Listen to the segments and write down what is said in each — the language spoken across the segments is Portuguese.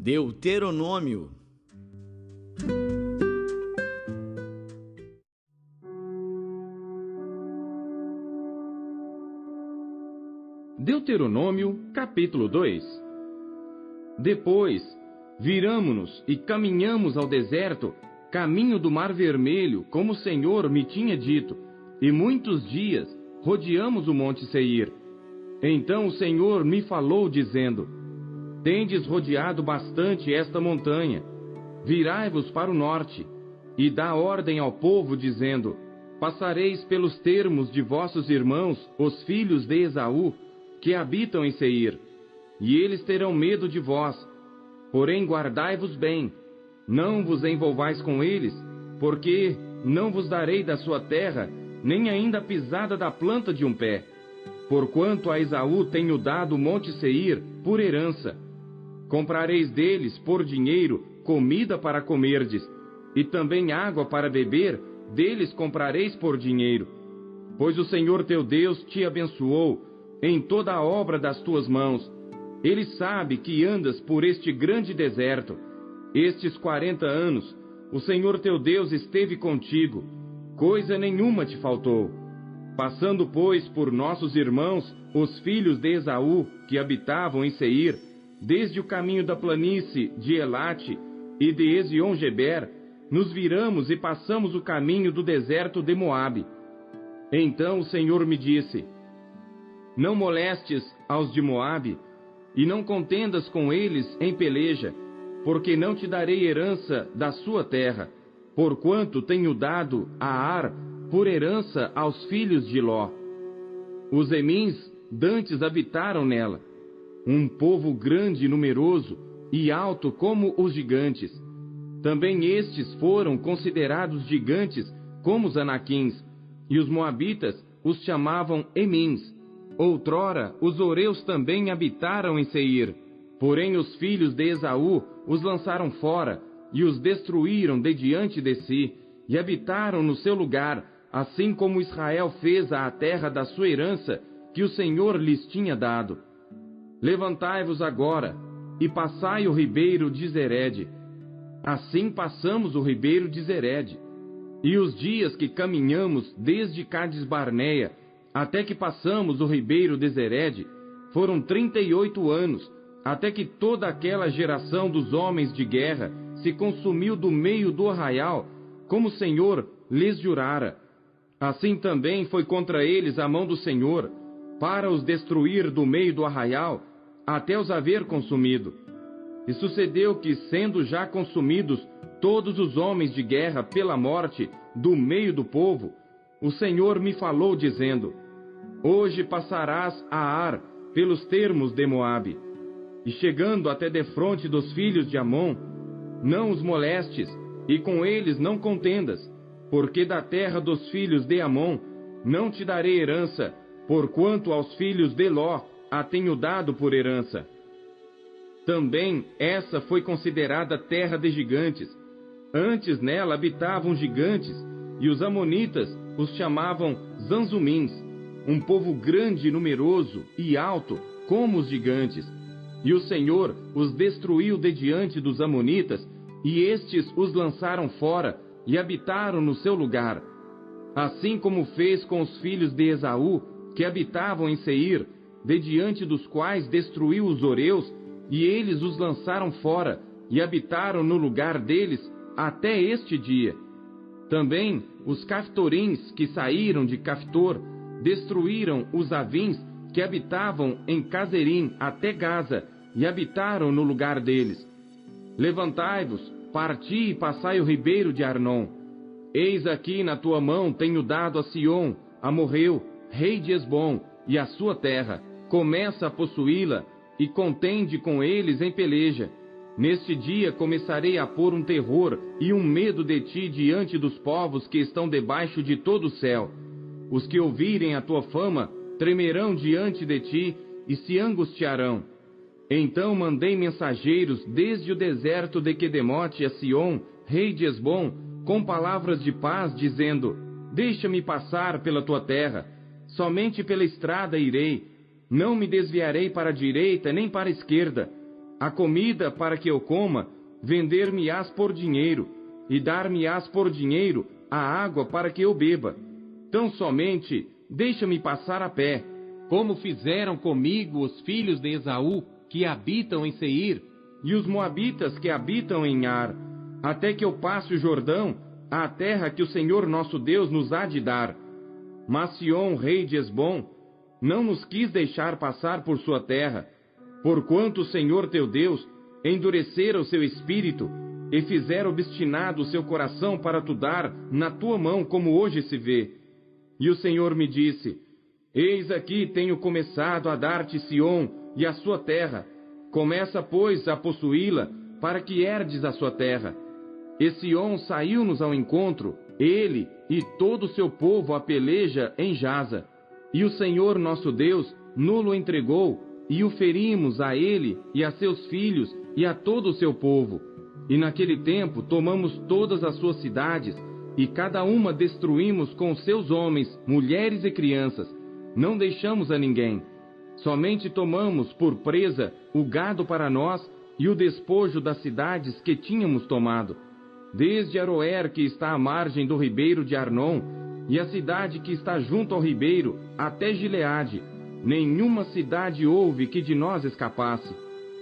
Deuteronômio. Deuteronômio, capítulo 2. Depois, viramo-nos e caminhamos ao deserto, caminho do Mar Vermelho, como o Senhor me tinha dito, e muitos dias rodeamos o monte Seir. Então o Senhor me falou, dizendo: Tendes rodeado bastante esta montanha. Virai-vos para o norte, e dá ordem ao povo, dizendo: Passareis pelos termos de vossos irmãos, os filhos de Esaú, que habitam em Seir, e eles terão medo de vós. Porém guardai-vos bem, não vos envolvais com eles, porque não vos darei da sua terra, nem ainda a pisada da planta de um pé. Porquanto a Esaú tenho dado o monte Seir por herança. Comprareis deles por dinheiro comida para comerdes, e também água para beber, deles comprareis por dinheiro. Pois o Senhor teu Deus te abençoou em toda a obra das tuas mãos. Ele sabe que andas por este grande deserto. Estes 40 anos, o Senhor teu Deus esteve contigo, coisa nenhuma te faltou. Passando, pois, por nossos irmãos, os filhos de Esaú, que habitavam em Seir, desde o caminho da planície de Elate e de Ezion-Geber, nos viramos e passamos o caminho do deserto de Moabe. Então o Senhor me disse: Não molestes aos de Moabe, e não contendas com eles em peleja, porque não te darei herança da sua terra, porquanto tenho dado a Ar por herança aos filhos de Ló. Os Emins dantes habitaram nela, um povo grande e numeroso, e alto como os gigantes. Também estes foram considerados gigantes como os anaquins, e os moabitas os chamavam Emins. Outrora os horeus também habitaram em Seir, porém os filhos de Esaú os lançaram fora, e os destruíram de diante de si, e habitaram no seu lugar, assim como Israel fez à terra da sua herança, que o Senhor lhes tinha dado. Levantai-vos agora, e passai o ribeiro de Zered. Assim passamos o ribeiro de Zered. E os dias que caminhamos desde Cades-Barneia até que passamos o ribeiro de Zered, foram 38 anos, até que toda aquela geração dos homens de guerra se consumiu do meio do arraial, como o Senhor lhes jurara. Assim também foi contra eles a mão do Senhor, para os destruir do meio do arraial, até os haver consumido. E sucedeu que, sendo já consumidos todos os homens de guerra pela morte do meio do povo, o Senhor me falou, dizendo: Hoje passarás a Ar pelos termos de Moabe, e chegando até defronte dos filhos de Amon, não os molestes, e com eles não contendas, porque da terra dos filhos de Amon não te darei herança, porquanto aos filhos de Ló a tenho dado por herança. Também essa foi considerada terra de gigantes. Antes nela habitavam gigantes, e os amonitas os chamavam Zanzumins, um povo grande e numeroso e alto como os gigantes. E o Senhor os destruiu de diante dos amonitas, e estes os lançaram fora, e habitaram no seu lugar. Assim como fez com os filhos de Esaú, que habitavam em Seir, de diante dos quais destruiu os horeus, e eles os lançaram fora, e habitaram no lugar deles até este dia. Também os Caftorins que saíram de Caftor destruíram os Avins que habitavam em Cazerim até Gaza, e habitaram no lugar deles. Levantai-vos, parti e passai o ribeiro de Arnon. Eis aqui na tua mão tenho dado a Sion, amorreu, rei de Hesbom, e a sua terra. Começa a possuí-la, e contende com eles em peleja. Neste dia começarei a pôr um terror e um medo de ti diante dos povos que estão debaixo de todo o céu. Os que ouvirem a tua fama tremerão diante de ti e se angustiarão. Então mandei mensageiros desde o deserto de Quedemote a Sion, rei de Hesbom, com palavras de paz, dizendo: Deixa-me passar pela tua terra, somente pela estrada irei, não me desviarei para a direita nem para a esquerda. A comida para que eu coma, vender-me-ás por dinheiro, e dar-me-ás por dinheiro a água para que eu beba. Tão somente deixa-me passar a pé, como fizeram comigo os filhos de Esaú, que habitam em Seir, e os moabitas que habitam em Ar, até que eu passe o Jordão, à terra que o Senhor nosso Deus nos há de dar. Mas Sion, rei de Hesbom, não nos quis deixar passar por sua terra, porquanto o Senhor teu Deus endurecera o seu espírito, e fizera obstinado o seu coração para tu dar na tua mão, como hoje se vê. E o Senhor me disse: Eis aqui tenho começado a dar-te Sion e a sua terra. Começa, pois, a possuí-la, para que herdes a sua terra. E Sion saiu-nos ao encontro, ele e todo o seu povo a peleja em Jaza. E o Senhor nosso Deus no-lo entregou, e o ferimos a ele e a seus filhos e a todo o seu povo. E naquele tempo tomamos todas as suas cidades, e cada uma destruímos com seus homens, mulheres e crianças. Não deixamos a ninguém. Somente tomamos por presa o gado para nós e o despojo das cidades que tínhamos tomado. Desde Aroer, que está à margem do ribeiro de Arnon, e a cidade que está junto ao ribeiro, até Gileade, nenhuma cidade houve que de nós escapasse.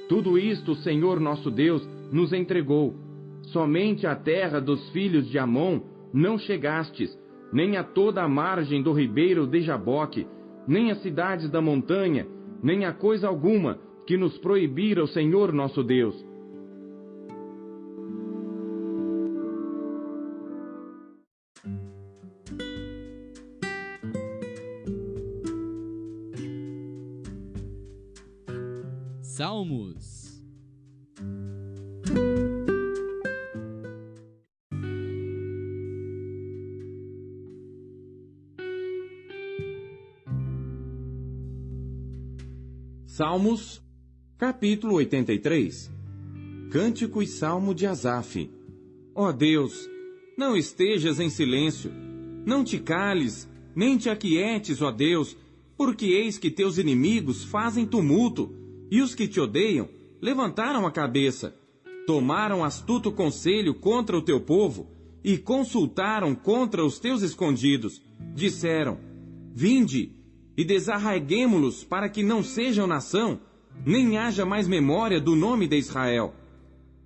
Tudo isto o Senhor nosso Deus nos entregou. Somente a terra dos filhos de Amon não chegastes, nem a toda a margem do ribeiro de Jaboque, nem as cidades da montanha, nem a coisa alguma que nos proibira o Senhor nosso Deus. Salmos. Salmos, capítulo 83. Cântico e Salmo de Asaf. Ó Deus, não estejas em silêncio, não te cales, nem te aquietes, ó Deus, porque eis que teus inimigos fazem tumulto, e os que te odeiam levantaram a cabeça. Tomaram astuto conselho contra o teu povo, e consultaram contra os teus escondidos. Disseram: Vinde, e desarraiguemo-los para que não sejam nação, nem haja mais memória do nome de Israel.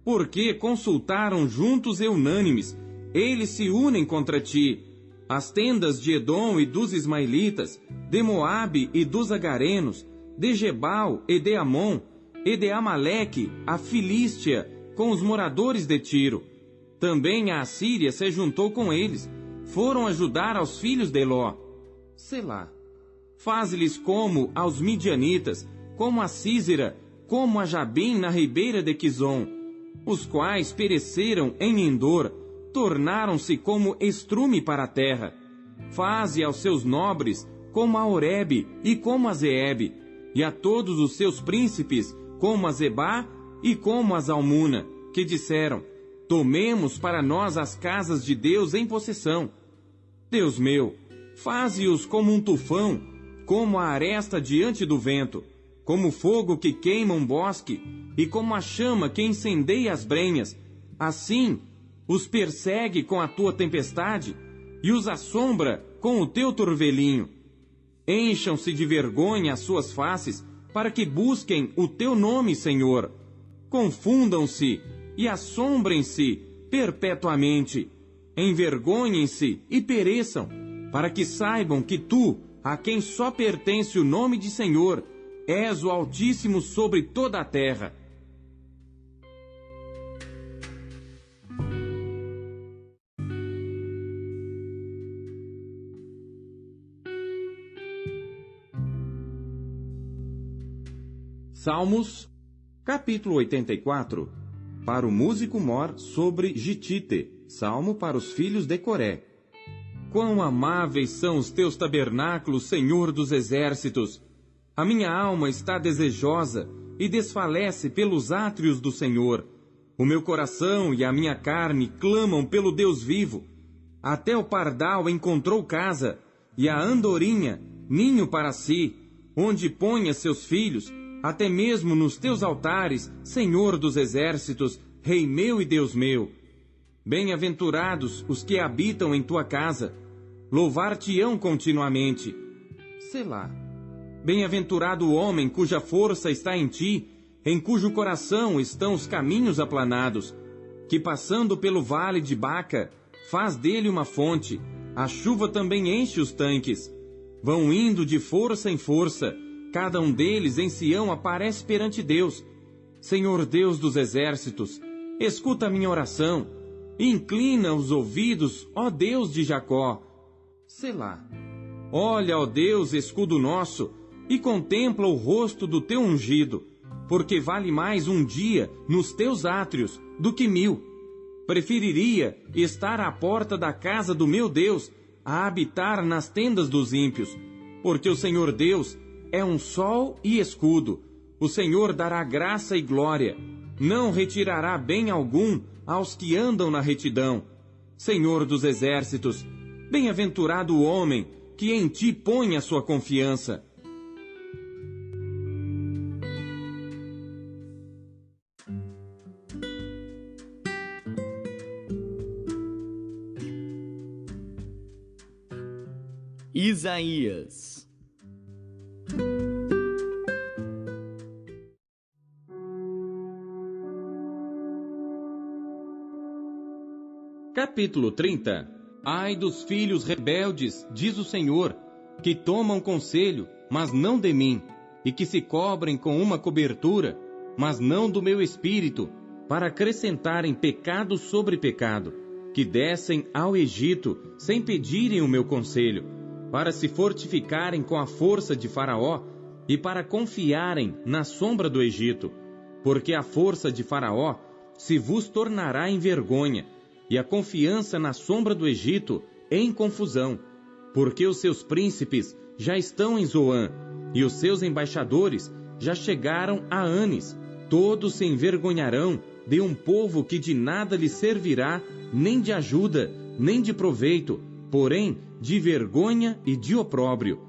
Porque consultaram juntos e unânimes, eles se unem contra ti, as tendas de Edom e dos ismaelitas, de Moabe e dos agarenos, de Gebal e de Amon, e de Amaleque, a Filístia, com os moradores de Tiro. Também a Assíria se juntou com eles, foram ajudar aos filhos de Eló. Selá. Faze-lhes como aos midianitas, como a Sísera, como a Jabim na ribeira de Quizon, os quais pereceram em Endor, tornaram-se como estrume para a terra. Faze aos seus nobres como a Oreb e como a Zeeb, e a todos os seus príncipes como a Zebá e como a Zalmuna, que disseram: Tomemos para nós as casas de Deus em possessão. Deus meu, faze-os como um tufão, como a aresta diante do vento, como o fogo que queima um bosque, e como a chama que incendeia as brenhas. Assim, os persegue com a tua tempestade, e os assombra com o teu turvelinho. Encham-se de vergonha as suas faces, para que busquem o teu nome, Senhor. Confundam-se e assombrem-se perpetuamente. Envergonhem-se e pereçam, para que saibam que tu, a quem só pertence o nome de Senhor, és o Altíssimo sobre toda a terra. Salmos, capítulo 84. Para o músico mor sobre Gitite, salmo para os filhos de Coré. Quão amáveis são os teus tabernáculos, Senhor dos exércitos! A minha alma está desejosa e desfalece pelos átrios do Senhor. O meu coração e a minha carne clamam pelo Deus vivo. Até o pardal encontrou casa, e a andorinha ninho para si, onde ponha seus filhos, até mesmo nos teus altares, Senhor dos exércitos, Rei meu e Deus meu. Bem-aventurados os que habitam em tua casa, louvar-te-ão continuamente. Selá. Bem-aventurado o homem cuja força está em ti, em cujo coração estão os caminhos aplanados, que passando pelo vale de Baca, faz dele uma fonte, a chuva também enche os tanques. Vão indo de força em força, cada um deles em Sião aparece perante Deus. Senhor Deus dos exércitos, escuta a minha oração, e inclina os ouvidos, ó Deus de Jacó. Selá. Olha, ó Deus, escudo nosso, e contempla o rosto do teu ungido, porque vale mais um dia nos teus átrios do que 1000. Preferiria estar à porta da casa do meu Deus a habitar nas tendas dos ímpios, porque o Senhor Deus é um sol e escudo. O Senhor dará graça e glória, não retirará bem algum aos que andam na retidão. Senhor dos exércitos, bem-aventurado o homem que em ti põe a sua confiança. Isaías. Capítulo 30. Ai dos filhos rebeldes, diz o Senhor, que tomam conselho, mas não de mim, e que se cobrem com uma cobertura, mas não do meu espírito, para acrescentarem pecado sobre pecado, que descem ao Egito sem pedirem o meu conselho, para se fortificarem com a força de Faraó e para confiarem na sombra do Egito, porque a força de Faraó se vos tornará em vergonha, e a confiança na sombra do Egito em confusão, porque os seus príncipes já estão em Zoã, e os seus embaixadores já chegaram a Anis. Todos se envergonharão de um povo que de nada lhe servirá, nem de ajuda, nem de proveito, porém de vergonha e de opróbrio.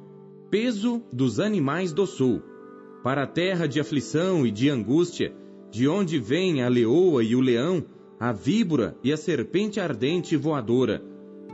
Peso dos animais do sul. Para a terra de aflição e de angústia, de onde vem a leoa e o leão, a víbora e a serpente ardente e voadora.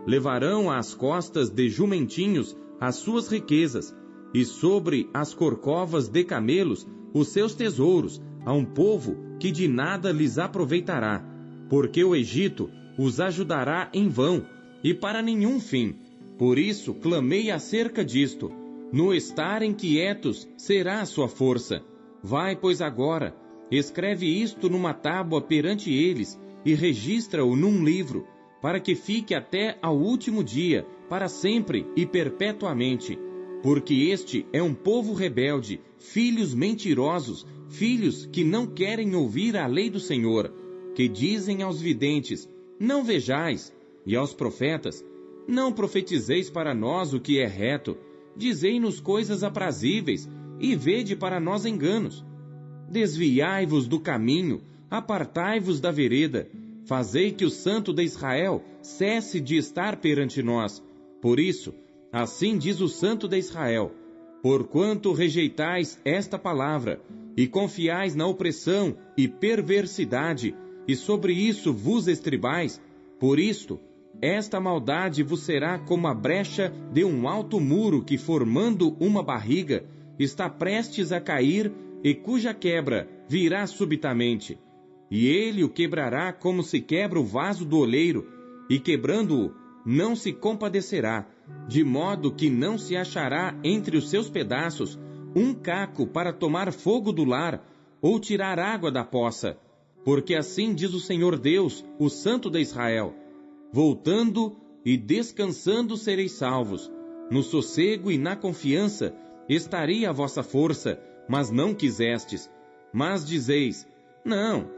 Levarão às costas de jumentinhos as suas riquezas, e sobre as corcovas de camelos os seus tesouros, a um povo que de nada lhes aproveitará, porque o Egito os ajudará em vão, e para nenhum fim. Por isso clamei acerca disto. No estarem quietos será a sua força. Vai, pois, agora, escreve isto numa tábua perante eles, e registra-o num livro, para que fique até ao último dia, para sempre e perpetuamente. Porque este é um povo rebelde, filhos mentirosos, filhos que não querem ouvir a lei do Senhor, que dizem aos videntes, não vejais, e aos profetas, não profetizeis para nós o que é reto, dizei-nos coisas aprazíveis, e vede para nós enganos. Desviai-vos do caminho, apartai-vos da vereda, fazei que o Santo de Israel cesse de estar perante nós. Por isso, assim diz o Santo de Israel, porquanto rejeitais esta palavra, e confiais na opressão e perversidade, e sobre isso vos estribais, por isto, esta maldade vos será como a brecha de um alto muro que, formando uma barriga, está prestes a cair e cuja quebra virá subitamente. E ele o quebrará como se quebra o vaso do oleiro, e quebrando-o, não se compadecerá, de modo que não se achará entre os seus pedaços um caco para tomar fogo do lar, ou tirar água da poça. Porque assim diz o Senhor Deus, o Santo de Israel, voltando e descansando sereis salvos, no sossego e na confiança estaria a vossa força, mas não quisestes. Mas dizeis, não,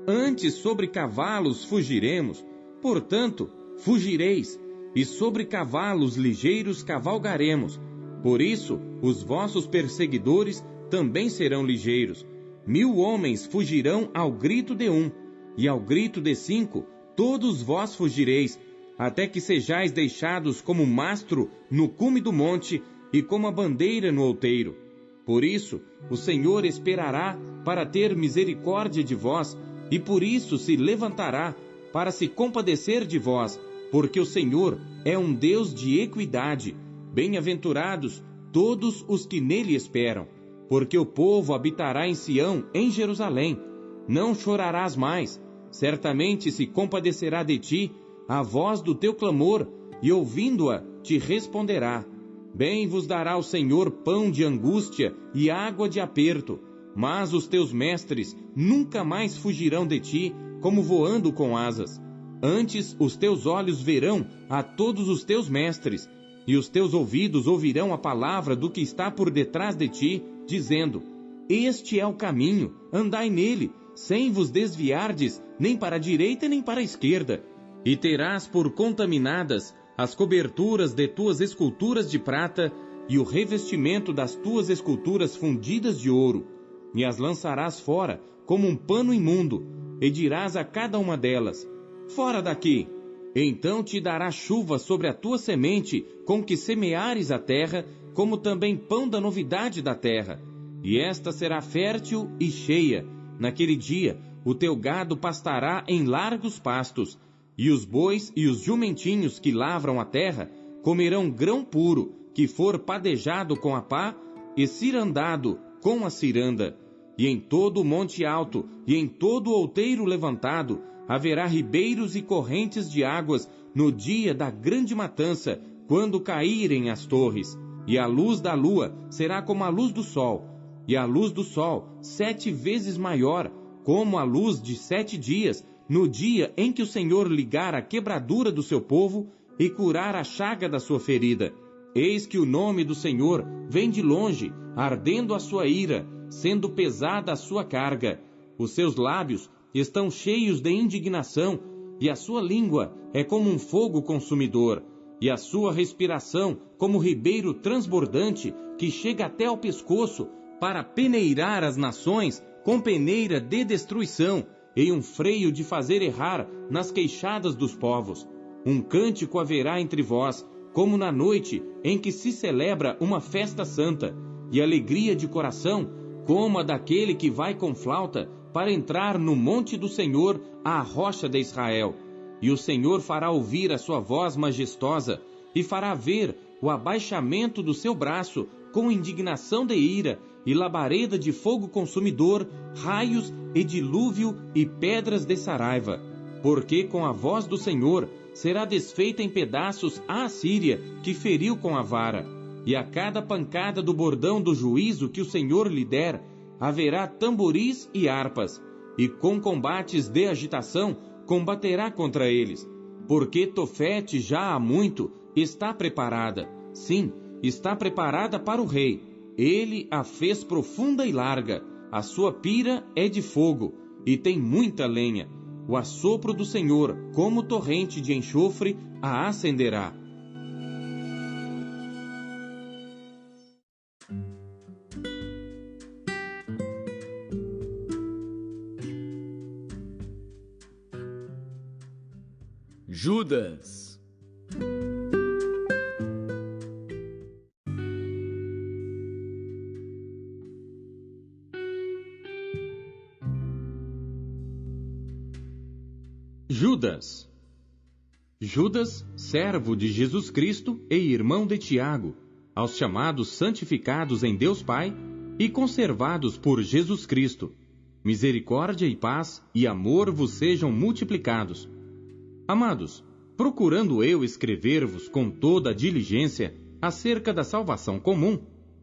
antes sobre cavalos fugiremos, portanto, fugireis, e sobre cavalos ligeiros cavalgaremos. Por isso, os vossos perseguidores também serão ligeiros. 1000 homens fugirão ao grito de um, e ao grito de 5, todos vós fugireis, até que sejais deixados como mastro no cume do monte, e como a bandeira no outeiro. Por isso, o Senhor esperará para ter misericórdia de vós, e por isso se levantará para se compadecer de vós, porque o Senhor é um Deus de equidade. Bem-aventurados todos os que nele esperam, porque o povo habitará em Sião, em Jerusalém. Não chorarás mais, certamente se compadecerá de ti a voz do teu clamor, e ouvindo-a te responderá. Bem vos dará o Senhor pão de angústia e água de aperto, mas os teus mestres nunca mais fugirão de ti, como voando com asas. Antes os teus olhos verão a todos os teus mestres, e os teus ouvidos ouvirão a palavra do que está por detrás de ti, dizendo: Este é o caminho, andai nele, sem vos desviardes nem para a direita nem para a esquerda. E terás por contaminadas as coberturas de tuas esculturas de prata e o revestimento das tuas esculturas fundidas de ouro, e as lançarás fora como um pano imundo, e dirás a cada uma delas: Fora daqui! Então te dará chuva sobre a tua semente, com que semeares a terra, como também pão da novidade da terra. E esta será fértil e cheia. Naquele dia, o teu gado pastará em largos pastos, e os bois e os jumentinhos que lavram a terra comerão grão puro, que for padejado com a pá e cirandado com a ciranda. E em todo o monte alto e em todo o outeiro levantado haverá ribeiros e correntes de águas no dia da grande matança, quando caírem as torres. E a luz da lua será como a luz do sol, e a luz do sol 7 vezes maior, como a luz de 7 dias, no dia em que o Senhor ligar a quebradura do seu povo e curar a chaga da sua ferida. Eis que o nome do Senhor vem de longe, ardendo a sua ira, sendo pesada a sua carga. Os seus lábios estão cheios de indignação, e a sua língua é como um fogo consumidor, e a sua respiração como ribeiro transbordante que chega até ao pescoço, para peneirar as nações com peneira de destruição, e um freio de fazer errar nas queixadas dos povos. Um cântico haverá entre vós, como na noite em que se celebra uma festa santa, e alegria de coração, como a daquele que vai com flauta para entrar no monte do Senhor, à rocha de Israel. E o Senhor fará ouvir a sua voz majestosa, e fará ver o abaixamento do seu braço, com indignação de ira, e labareda de fogo consumidor, raios e dilúvio e pedras de saraiva. Porque com a voz do Senhor será desfeita em pedaços a Assíria, que feriu com a vara. E a cada pancada do bordão do juízo que o Senhor lhe der, haverá tamboris e harpas, e com combates de agitação combaterá contra eles. Porque Tofete já há muito está preparada, sim, está preparada para o rei. Ele a fez profunda e larga, a sua pira é de fogo, e tem muita lenha. O assopro do Senhor, como torrente de enxofre, a acenderá. Judas. Judas. Judas, servo de Jesus Cristo e irmão de Tiago, aos chamados santificados em Deus Pai e conservados por Jesus Cristo. Misericórdia e paz e amor vos sejam multiplicados. Amados, procurando eu escrever-vos com toda a diligência acerca da salvação comum,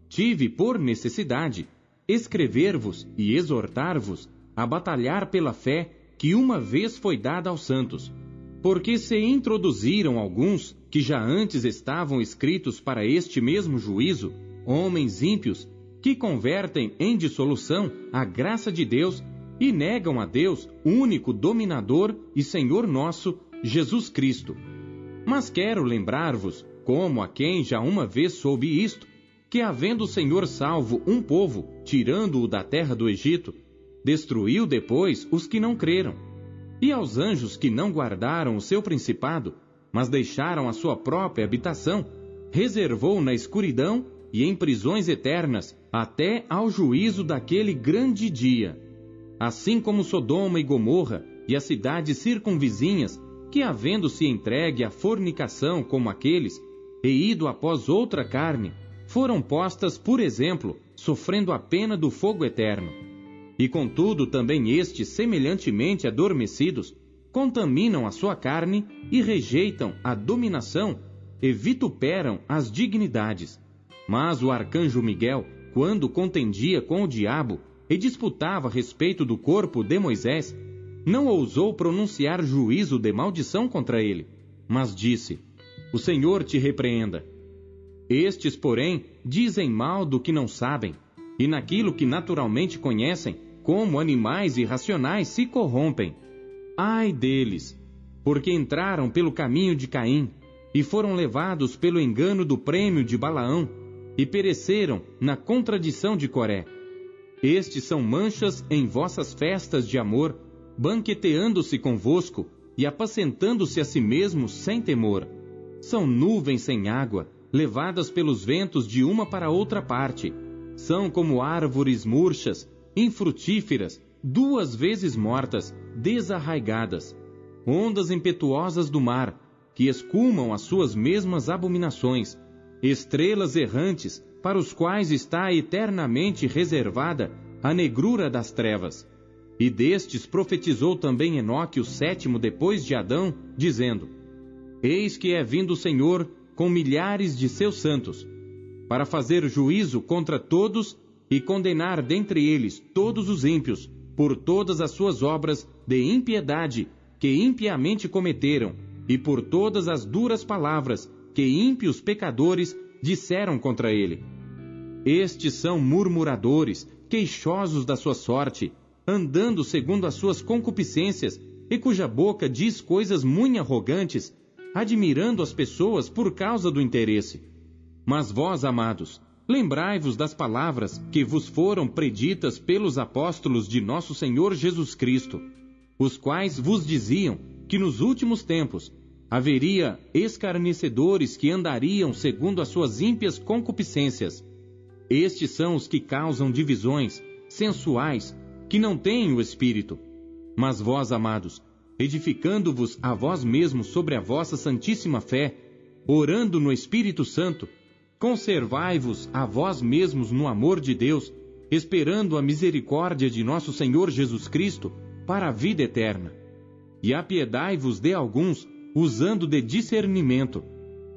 tive por necessidade escrever-vos e exortar-vos a batalhar pela fé que uma vez foi dada aos santos, porque se introduziram alguns que já antes estavam escritos para este mesmo juízo, homens ímpios, que convertem em dissolução a graça de Deus e negam a Deus, único dominador e Senhor nosso, Jesus Cristo. Mas quero lembrar-vos, como a quem já uma vez soube isto, que havendo o Senhor salvo um povo, tirando-o da terra do Egito, destruiu depois os que não creram. E aos anjos que não guardaram o seu principado, mas deixaram a sua própria habitação, reservou na escuridão e em prisões eternas, até ao juízo daquele grande dia. Assim como Sodoma e Gomorra e as cidades circunvizinhas, que havendo-se entregue à fornicação como aqueles, e ido após outra carne, foram postas, por exemplo, sofrendo a pena do fogo eterno. E contudo também estes, semelhantemente adormecidos, contaminam a sua carne e rejeitam a dominação e vituperam as dignidades. Mas o arcanjo Miguel, quando contendia com o diabo e disputava a respeito do corpo de Moisés, não ousou pronunciar juízo de maldição contra ele, mas disse: O Senhor te repreenda. Estes, porém, dizem mal do que não sabem, e naquilo que naturalmente conhecem, como animais irracionais se corrompem. Ai deles! Porque entraram pelo caminho de Caim, e foram levados pelo engano do prêmio de Balaão, e pereceram na contradição de Coré. Estes são manchas em vossas festas de amor, banqueteando-se convosco, e apacentando-se a si mesmos sem temor. São nuvens sem água, levadas pelos ventos de uma para outra parte. São como árvores murchas, infrutíferas, 2 vezes mortas, desarraigadas. Ondas impetuosas do mar, que escumam as suas mesmas abominações. Estrelas errantes, para os quais está eternamente reservada a negrura das trevas. E destes profetizou também Enoque, o 7º depois de Adão, dizendo: Eis que é vindo o Senhor com milhares de seus santos, para fazer juízo contra todos e condenar dentre eles todos os ímpios, por todas as suas obras de impiedade que impiamente cometeram, e por todas as duras palavras que ímpios pecadores disseram contra ele. Estes são murmuradores, queixosos da sua sorte, andando segundo as suas concupiscências, e cuja boca diz coisas muito arrogantes, admirando as pessoas por causa do interesse. Mas vós, amados, lembrai-vos das palavras que vos foram preditas pelos apóstolos de nosso Senhor Jesus Cristo, os quais vos diziam que nos últimos tempos haveria escarnecedores que andariam segundo as suas ímpias concupiscências. Estes são os que causam divisões, sensuais, que não têm o Espírito. Mas vós, amados, edificando-vos a vós mesmos sobre a vossa santíssima fé, orando no Espírito Santo, conservai-vos a vós mesmos no amor de Deus, esperando a misericórdia de nosso Senhor Jesus Cristo para a vida eterna. E apiedai-vos de alguns, usando de discernimento,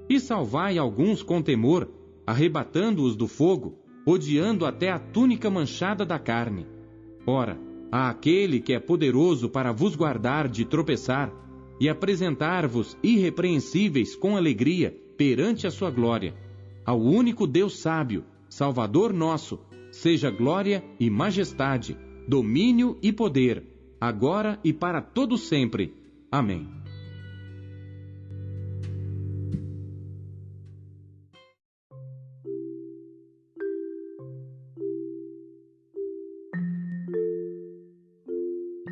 e salvai alguns com temor, arrebatando-os do fogo, odiando até a túnica manchada da carne. Ora, a aquele que é poderoso para vos guardar de tropeçar, e apresentar-vos irrepreensíveis com alegria perante a sua glória, ao único Deus sábio, Salvador nosso, seja glória e majestade, domínio e poder, agora e para todo sempre. Amém.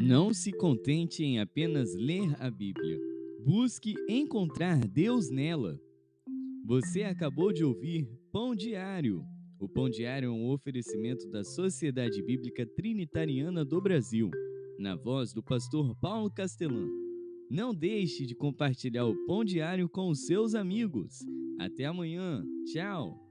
Não se contente em apenas ler a Bíblia. Busque encontrar Deus nela. Você acabou de ouvir Pão Diário. O Pão Diário é um oferecimento da Sociedade Bíblica Trinitariana do Brasil, na voz do pastor Paulo Castelã. Não deixe de compartilhar o Pão Diário com os seus amigos. Até amanhã. Tchau.